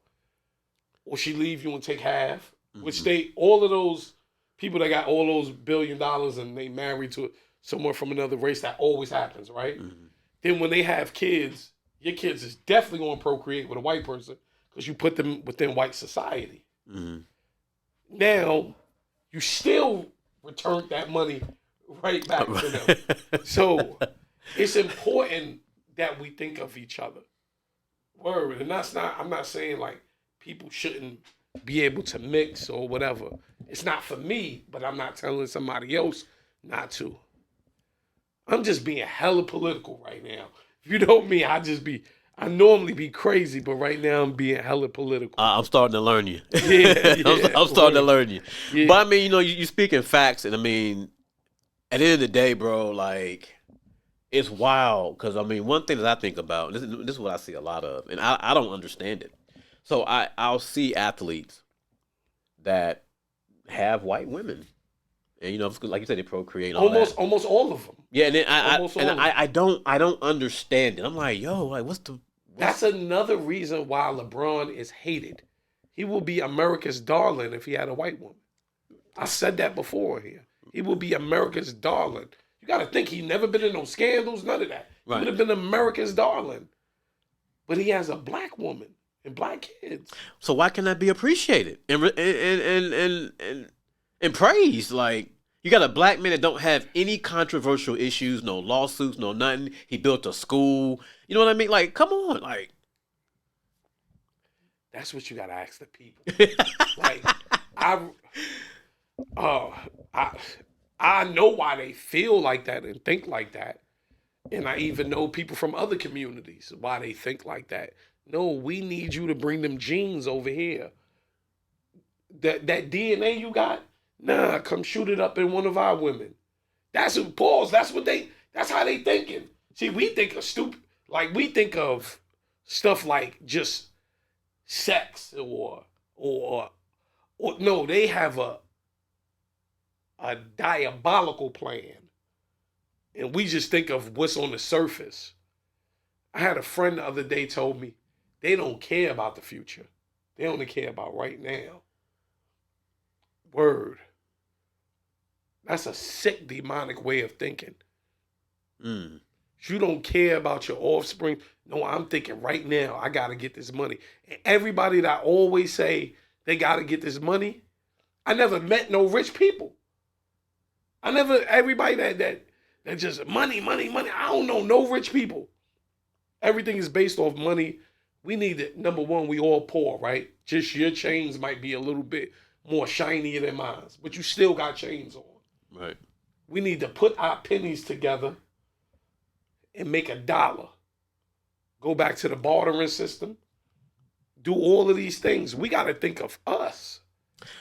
Or she leave you and take half, which all of those people that got all those $1 billion and they married to someone from another race, that always happens, right? Then when they have kids, your kids is definitely going to procreate with a white person because you put them within white society. Now, you still return that money right back to them. So it's important that we think of each other. Word. And I'm not saying like people shouldn't be able to mix or whatever. It's not for me, but I'm not telling somebody else not to. I'm just being hella political right now. If you know me, I normally be crazy, but right now I'm being hella political. I'm starting to learn you. Yeah, I'm starting to learn you. Yeah. But I mean, you speaking facts, and I mean, at the end of the day, bro, like, it's wild. Because, I mean, one thing that I think about, this is what I see a lot of, and I don't understand it. So I'll see athletes that have white women. And, like you said, they procreate all that. Almost all of them. Yeah, and then I don't understand it. I'm like, yo, like, That's another reason why LeBron is hated. He will be America's darling if he had a white woman. I said that before here. He will be America's darling. You got to think, he never been in no scandals, none of that. He would have been America's darling. But he has a black woman and black kids. So why can that be appreciated and praised? Like, you got a black man that don't have any controversial issues, no lawsuits, no nothing. He built a school. You know what I mean? Like, come on, like. That's what you gotta ask the people. Like, I know why they feel like that and think like that. And I even know people from other communities why they think like that. No, we need you to bring them genes over here. That DNA you got, nah, come shoot it up in one of our women. That's how they thinking. See, we think of stupid, like we think of stuff like just sex or no, they have a diabolical plan. And we just think of what's on the surface. I had a friend the other day told me they don't care about the future. They only care about right now. Word. That's a sick, demonic way of thinking. You don't care about your offspring. No, I'm thinking right now, I got to get this money. And everybody that always say they got to get this money, I never met no rich people. Everybody that just money. I don't know no rich people. Everything is based off money. We need it. Number one, we all poor, right? Just your chains might be a little bit more shinier than mine, but you still got chains on. Right. We need to put our pennies together and make $1. Go back to the bartering system. Do all of these things. We got to think of us.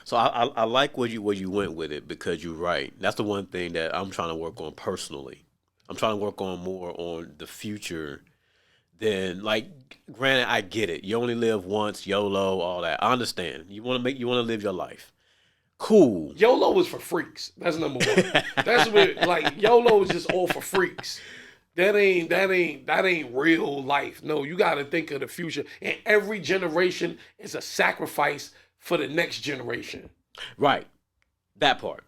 So I like where you went with it, because you're right. That's the one thing that I'm trying to work on personally. I'm trying to work on more on the future than, like, granted, I get it. You only live once, YOLO, all that. I understand. You want to live your life. Cool. YOLO is for freaks. That's number one. That's what, like, YOLO is just all for freaks. That ain't real life. No, you got to think of the future. And every generation is a sacrifice for the next generation. Right. That part.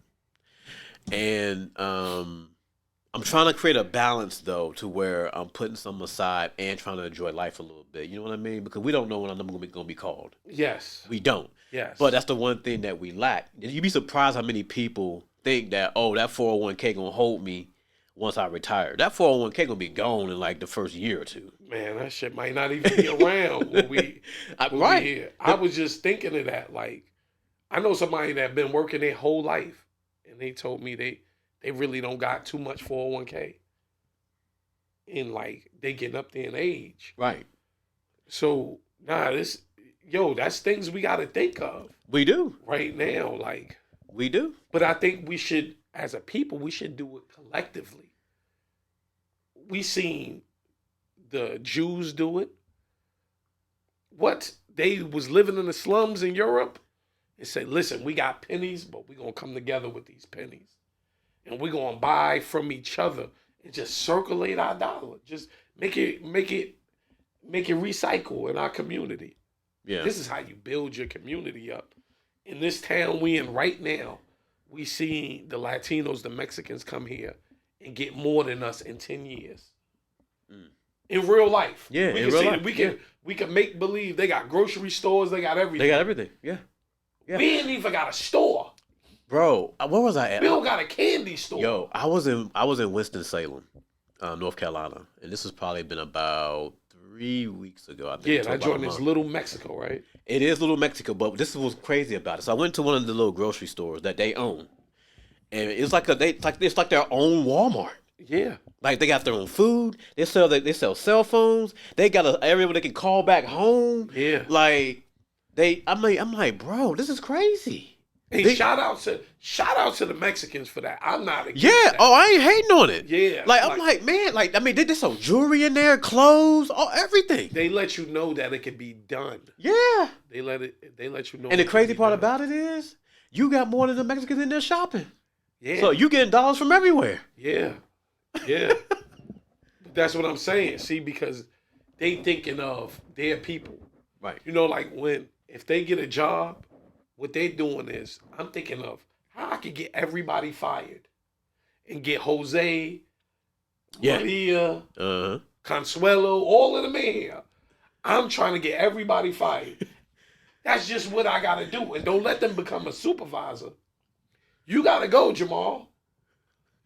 And I'm trying to create a balance, though, to where I'm putting some aside and trying to enjoy life a little bit. You know what I mean? Because we don't know when our number going to be called. Yes. We don't. Yes. But that's the one thing that we lack. You'd be surprised how many people think that, oh, that 401k going to hold me once I retire. That 401k going to be gone in like the first year or two. Man, that shit might not even be around when we here. I was just thinking of that. Like, I know somebody that been working their whole life, and they told me they really don't got too much 401k. And like, they getting up there in age. Right. So, that's things we got to think of. We do. Right now, like. We do. But I think we should, as a people, we should do it collectively. We seen the Jews do it. What? They was living in the slums in Europe and say, listen, we got pennies, but we're going to come together with these pennies. And we're going to buy from each other and just circulate our dollar. Just make it recycle in our community. Yeah. This is how you build your community up. In this town we in right now, we see the Latinos, the Mexicans come here and get more than us in 10 years. In real life. Yeah, in real life. We can make believe they got grocery stores, they got everything. They got everything, yeah. We ain't even got a store. Bro, where was I at? We don't got a candy store. Yo, I was in Winston-Salem, North Carolina, and this has probably been about 3 weeks ago, I think. Yeah, that joint is Little Mexico, right? It is Little Mexico, but this is what's crazy about it. So I went to one of the little grocery stores that they own, and it's like it's like their own Walmart. Yeah, like they got their own food. They sell cell phones. They got an area where they can call back home. Yeah, like I'm like, bro, this is crazy. Hey, shout out to the Mexicans for that. I'm not against that. Oh, I ain't hating on it. Yeah. I'm like, man, they sell jewelry in there, clothes, everything. They let you know that it can be done. Yeah. They let you know. And the crazy part about it is, you got more than the Mexicans in there shopping. Yeah. So you getting dollars from everywhere. Yeah. Yeah. That's what I'm saying. See, because they thinking of their people. Right. You know, like if they get a job, what they doing is, I'm thinking of how I could get everybody fired and get Jose Yeah. Maria, Consuelo, all of them in here. I'm trying to get everybody fired. That's just what I got to do. And don't let them become a supervisor. You got to go, Jamal.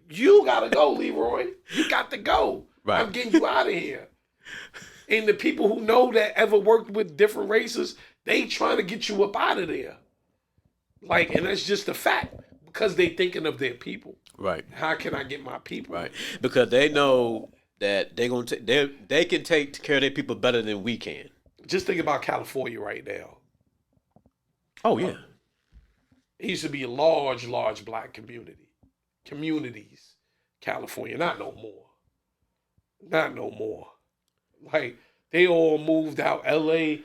You got to go, Leroy. You got to go. Right. I'm getting you out of here. And the people who know that ever worked with different races, they trying to get you up out of there. Like, and that's just a fact because they thinking of their people. Right. How can I get my people? Right. Because they know that they can take care of their people better than we can. Just think about California right now. Oh yeah. It used to be a large black communities. California, not no more. Not no more. Like, they all moved out. LA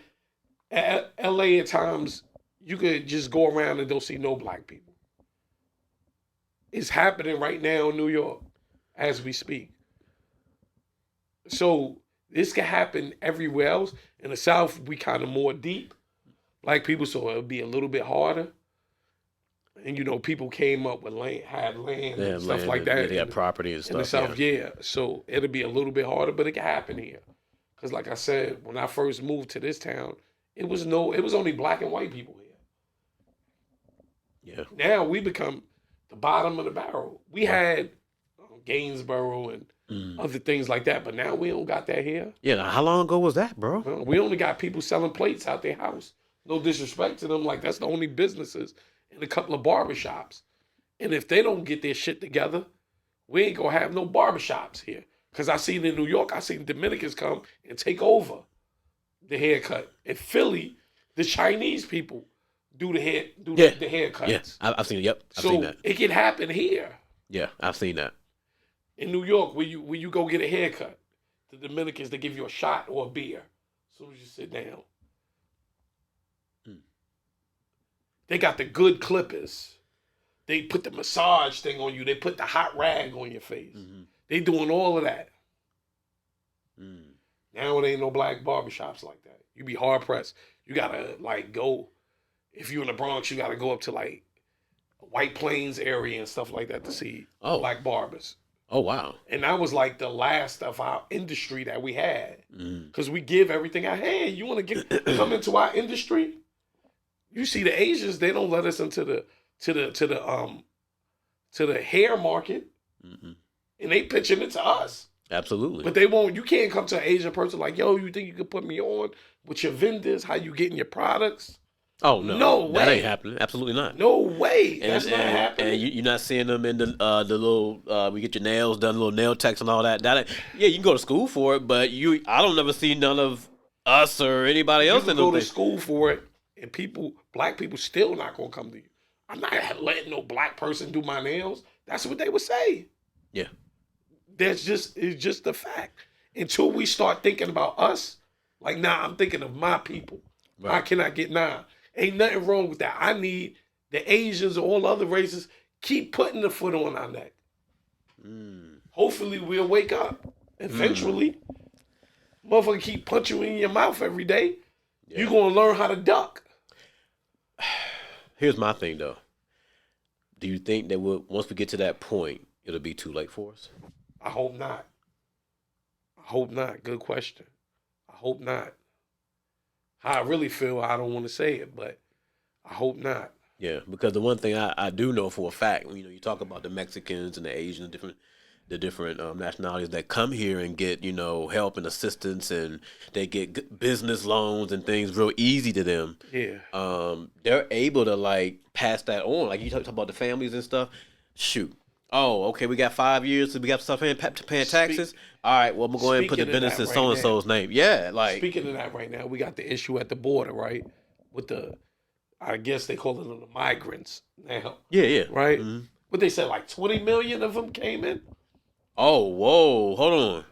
at times, you could just go around and don't see no black people. It's happening right now in New York as we speak. So this can happen everywhere else. In the South, we kind of more deep. Black people, so it'll be a little bit harder. And, you know, people came up with land, had land and stuff like that. Yeah, they had property and stuff. In the South, yeah. So it'll be a little bit harder, but it can happen here. Because like I said, when I first moved to this town, it was only black and white people here. Yeah. Now we become the bottom of the barrel. We had Gainsborough and other things like that, but now we don't got that here. Yeah, how long ago was that, bro? We only got people selling plates out their house. No disrespect to them, like that's the only businesses and a couple of barbershops. And if they don't get their shit together, we ain't gonna have no barbershops here. Because I seen in New York, I seen Dominicans come and take over the haircut. In Philly, the Chinese people do the haircuts. Yeah, I've seen it. Yep, I've so seen that. It can happen here. Yeah, I've seen that. In New York, when you go get a haircut, the Dominicans, they give you a shot or a beer as soon as you sit down. They got the good clippers. They put the massage thing on you. They put the hot rag on your face. Mm-hmm. They doing all of that. Now it ain't no black barbershops like that. You be hard pressed. You gotta like go, if you're in the Bronx, you gotta go up to like White Plains area and stuff like that to see black barbers. Oh, wow. And that was like the last of our industry that we had. Because we give everything out. Hey, you want to come into our industry? You see the Asians, they don't let us into the hair market. And they pitching it to us. Absolutely. But they won't, you can't come to an Asian person like, yo, you think you could put me on with your vendors? How you getting your products? Oh, no. No way. That ain't happening. Absolutely not. No way. That's not happening. And you're not seeing them in the little, we get your nails done, little nail techs and all that. Yeah, you can go to school for it, but I don't never see none of us or anybody else in go to school for it, and black people still not going to come to you. I'm not letting no black person do my nails. That's what they would say. Yeah. It's just a fact. Until we start thinking about us, like, nah, I'm thinking of my people. Right. How can I get Ain't nothing wrong with that. I need the Asians or all other races keep putting the foot on our neck. Hopefully we'll wake up. Eventually. Motherfucker keep punching you in your mouth every day. Yeah. You're going to learn how to duck. Here's my thing, though. Do you think that once we get to that point, it'll be too late for us? I hope not. Good question. I hope not. How I really feel, I don't want to say it, but I hope not. Yeah, because the one thing I do know for a fact, you talk about the Mexicans and the Asians, the different nationalities that come here and get, help and assistance, and they get business loans and things real easy to them. Yeah. They're able to like pass that on. Like you talk about the families and stuff. Shoot. Oh, okay, we got 5 years, so we got stuff paying taxes. All right, well, I'm going to go ahead and put the business in so-and-so's name. Yeah, like... Speaking of that right now, we got the issue at the border, right? With I guess they call it the migrants now. Yeah. Right? Mm-hmm. What they said, like 20 million of them came in? Oh, whoa, hold on.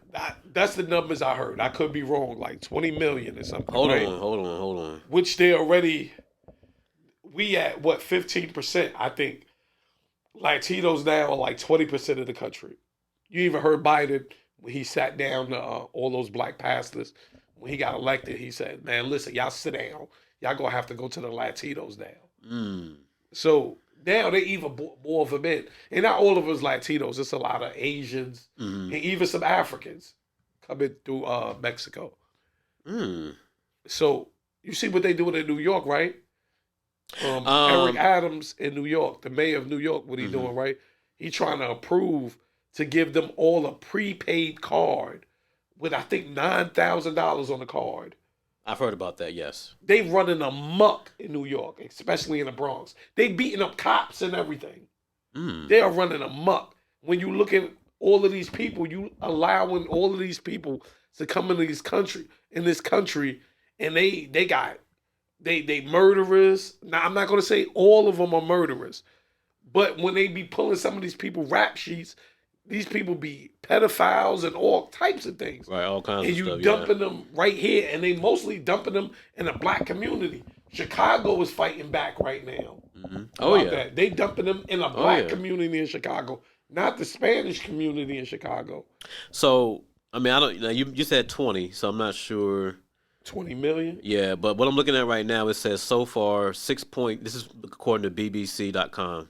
That's the numbers I heard. I could be wrong, like 20 million or something. Hold on. Which they already... We at, 15%, I think. Latinos now are like 20% of the country. You even heard Biden when he sat down to all those black pastors. When he got elected, he said, man, listen, y'all sit down. Y'all going to have to go to the Latinos now. So Now they even more of them in. And not all of us Latinos. It's a lot of Asians and even some Africans coming through Mexico. So you see what they doing in New York, right? Eric Adams in New York, the mayor of New York, what he doing, right? He trying to approve to give them all a prepaid card with, I think, $9,000 on the card. I've heard about that, yes. They running amok in New York, especially in the Bronx. They beating up cops and everything. They are running amok. When you look at all of these people, you allowing all of these people to come into this country, and they murderers. Now, I'm not going to say all of them are murderers, but when they be pulling some of these people rap sheets, these people be pedophiles and all types of things. Right, all kinds of stuff. And you dumping them right here, and they mostly dumping them in a black community. Chicago is fighting back right now. Oh, yeah. That. They dumping them in a black community in Chicago, not the Spanish community in Chicago. So, I mean, I don't. Now you said 20, so I'm not sure. 20 million? Yeah, but what I'm looking at right now, it says so far this is according to BBC.com,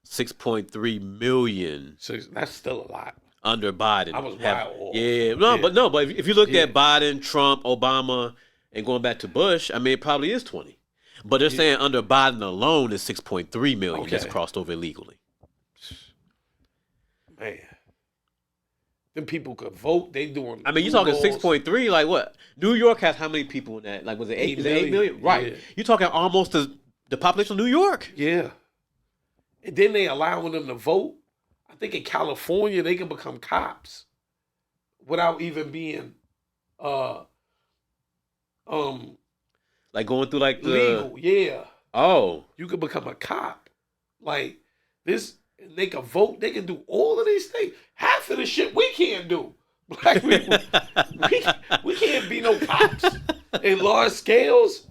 6.3 million. So that's still a lot. Under Biden. I was wild off. Yeah, but if you look at Biden, Trump, Obama, and going back to Bush, I mean, it probably is 20. But they're saying under Biden alone is 6.3 million that's crossed over illegally. Man. Them people could vote. They doing. I mean, you're talking 6.3. Like what? New York has how many people in that? Like, was it 8? Is it 8 million? Right. Yeah. You're talking almost the population of New York. Yeah. And then they allowing them to vote. I think in California they can become cops without even being like going through like the legal. Yeah. Oh. You could become a cop. Like this. They can vote. They can do all of these things. Half of the shit we can't do. Black people, we can't be no cops in large scales.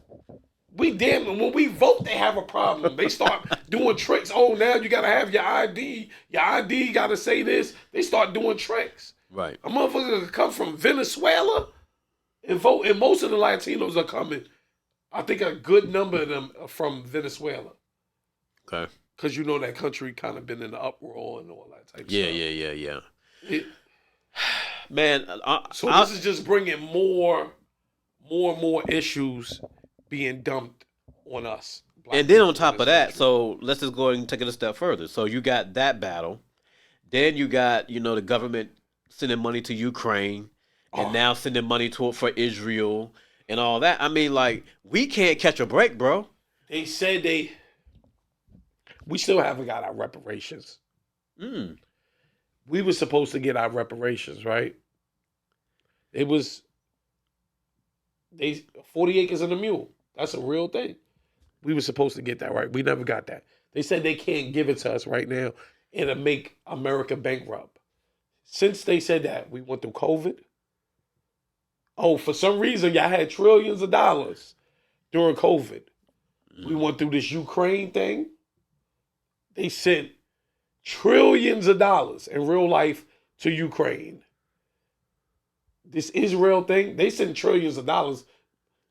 When we vote, they have a problem. They start doing tricks. Oh, now you gotta have your ID. Your ID gotta say this. They start doing tricks. Right. A motherfucker could come from Venezuela and vote, and most of the Latinos are coming. I think a good number of them are from Venezuela. Okay. Because you know that country kind of been in the uproar and all that type of stuff. Yeah. Man. This is just bringing more and more issues being dumped on us. And then on top of that, so let's just go ahead and take it a step further. So you got that battle. Then you got, the government sending money to Ukraine and now sending money for Israel and all that. I mean, like, we can't catch a break, bro. They said we still haven't got our reparations. We were supposed to get our reparations, right? It was 40 acres and a mule. That's a real thing. We were supposed to get that, right? We never got that. They said they can't give it to us right now and it'll make America bankrupt. Since they said that, we went through COVID. Oh, for some reason, y'all had trillions of dollars during COVID. We went through this Ukraine thing. They sent trillions of dollars in real life to Ukraine. This Israel thing, they send trillions of dollars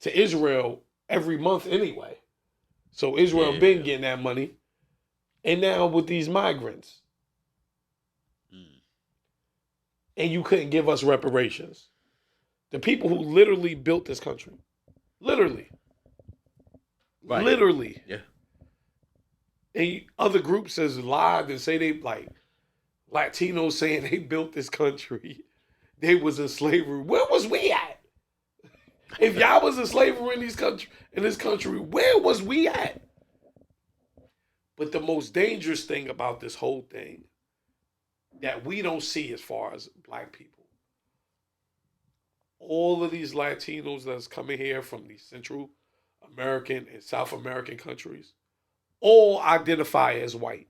to Israel every month anyway. So Israel been getting that money. And now with these migrants. And you couldn't give us reparations. The people who literally built this country. Literally. Right. Literally. Yeah. And other groups has lied and say they like Latinos saying they built this country. They was in slavery. Where was we at? If y'all was in slavery in this country, where was we at? But the most dangerous thing about this whole thing that we don't see as far as black people, all of these Latinos that's coming here from these Central American and South American countries, all identify as white.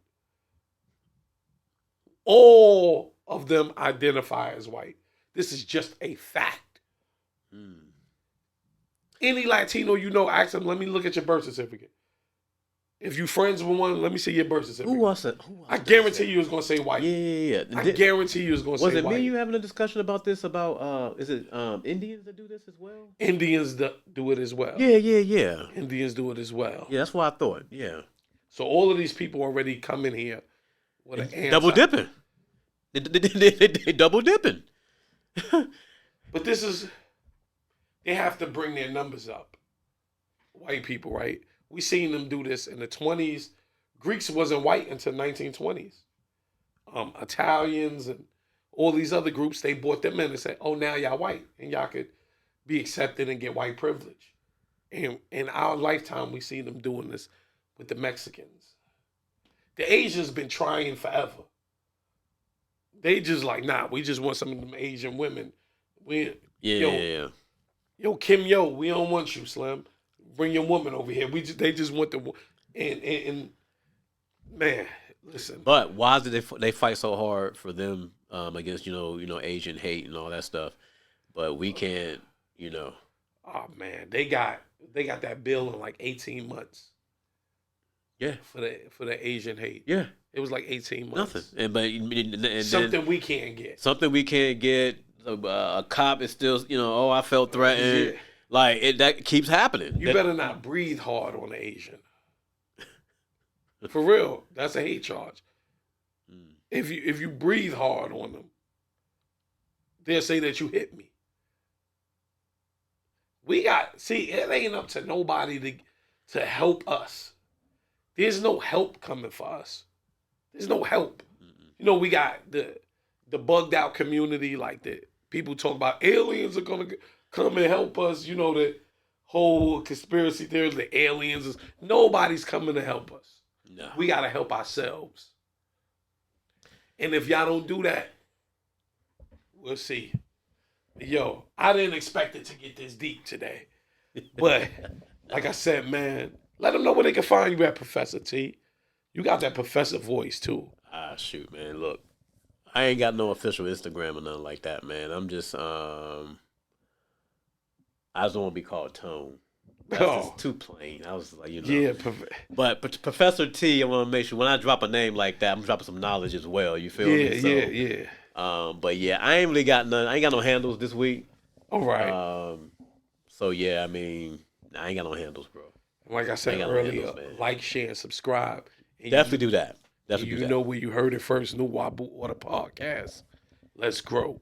All of them identify as white. This is just a fact. Any Latino ask them, let me look at your birth certificate. If you friends with one, let me see your birth certificate. Who was it? I guarantee you it's going to say white. Yeah. I guarantee you it's going to say white. Was it me and you having a discussion about this, about, is it Indians that do this as well? Indians do it as well. Yeah. Indians do it as well. Yeah, that's what I thought, yeah. So all of these people already come in here with an answer. Double dipping. They double dipping. But this is, they have to bring their numbers up. White people, right? We seen them do this in the 20s. Greeks wasn't white until 1920s. Italians and all these other groups, they brought them in and said, oh, now y'all white and y'all could be accepted and get white privilege. And in our lifetime, we see them doing this with the Mexicans. The Asians been trying forever. They just like, nah, we just want some of them Asian women. Yeah. Yo, Kim Yo, we don't want you, Slim. Bring your woman over here. They just want the, and man, listen. But why did they fight so hard for them against Asian hate and all that stuff? But we can't, Oh man, they got that bill in like 18 months. Yeah, for the Asian hate. Yeah, it was like 18 months. Nothing, and something we can't get. Something we can't get. A cop is still, I felt threatened. Yeah. Like that keeps happening. You better not breathe hard on the Asian. For real, that's a hate charge. If you breathe hard on them, they'll say that you hit me. It ain't up to nobody to help us. There's no help coming for us. There's no help. Mm-hmm. We got the bugged out community, like the people talk about aliens are gonna come and help us. The whole conspiracy theory, the aliens. Nobody's coming to help us. No. We gotta help ourselves. And if y'all don't do that, we'll see. Yo, I didn't expect it to get this deep today. But like I said, man, let them know where they can find you at, Professor T. You got that professor voice, too. Shoot, man. Look, I ain't got no official Instagram or nothing like that, man. I'm just, I just don't want to be called Tone. That's just too plain. I was like, Yeah. But Professor T, I want to make sure when I drop a name like that, I'm dropping some knowledge as well. You feel me? So, yeah. But yeah, I ain't really got none. I ain't got no handles this week. All right. So yeah, I mean, I ain't got no handles, bro. Like I said earlier, like, share, and subscribe. And definitely do that. You know where you heard it first. New Wabu Order Podcast. Let's grow.